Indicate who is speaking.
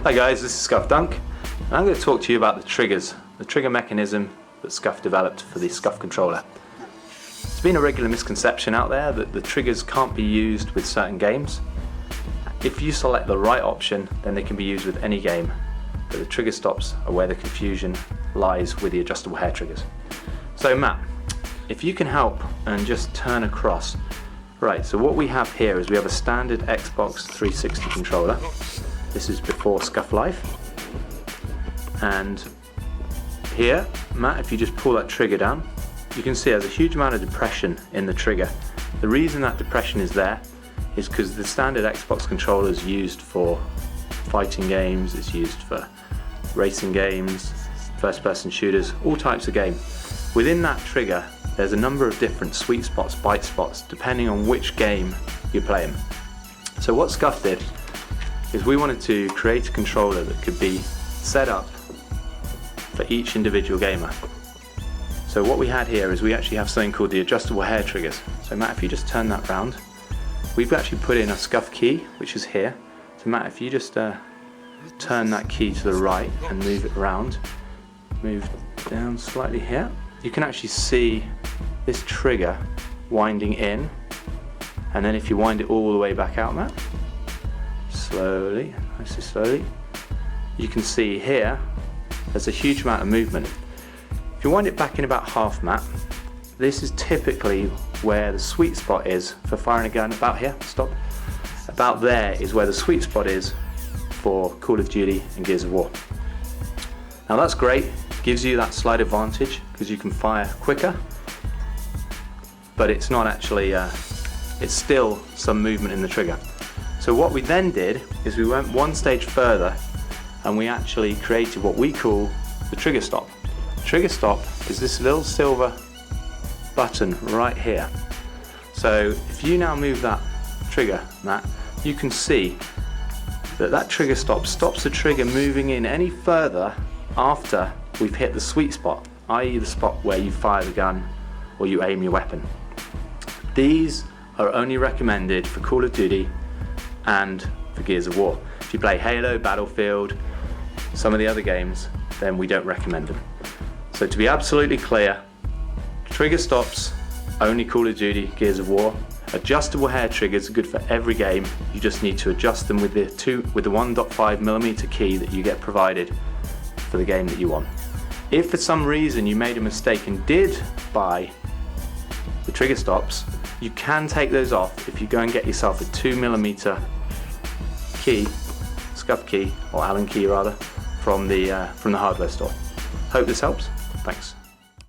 Speaker 1: Hi guys, this is SCUF Dunk, and I'm going to talk to you about the triggers, the trigger mechanism that SCUF developed for the SCUF controller. There's been a regular misconception out there that the triggers can't be used with certain games. If you select the right option, then they can be used with any game, but the trigger stops are where the confusion lies with the adjustable hair triggers. So Matt, if you can help and just turn across. Right, so what we have here is we have a standard Xbox 360 controller. This is before SCUF Live. And here, Matt, if you just pull that trigger down, you can see there's a huge amount of depression in the trigger. The reason that depression is there is because the standard Xbox controller is used for fighting games, it's used for racing games, first-person shooters, all types of games. Within that trigger, there's a number of different sweet spots, bite spots, depending on which game you're playing. So what SCUF did is we wanted to create a controller that could be set up for each individual gamer. So what we had here is we actually have something called the adjustable hair triggers. So Matt, if you just turn that round, we've actually put in a SCUF key, which is here. So Matt, if you just turn that key to the right and move it around, move down slightly here, you can actually see this trigger winding in, and then if you wind it all the way back out, Matt, slowly, nice and slowly, you can see here there's a huge amount of movement. If you wind it back in about half, Matt, this is typically where the sweet spot is for firing a gun. About here, stop. About there is where the sweet spot is for Call of Duty and Gears of War. Now that's great, gives you that slight advantage because you can fire quicker, but it's not actually, it's still some movement in the trigger. So what we then did is we went one stage further and we actually created what we call the trigger stop. Trigger stop is this little silver button right here. So if you now move that trigger, Matt, you can see that that trigger stop stops the trigger moving in any further after we've hit the sweet spot, i.e. the spot where you fire the gun or you aim your weapon. These are only recommended for Call of Duty and for Gears of War. If you play Halo, Battlefield, some of the other games, then we don't recommend them. So to be absolutely clear, trigger stops, only Call of Duty, Gears of War. Adjustable hair triggers are good for every game. You just need to adjust them with the 1.5mm key that you get provided for the game that you want. If for some reason you made a mistake and did buy the trigger stops, you can take those off if you go and get yourself a 2mm key, SCUF key, or Allen key rather, from the hardware store. Hope this helps. Thanks.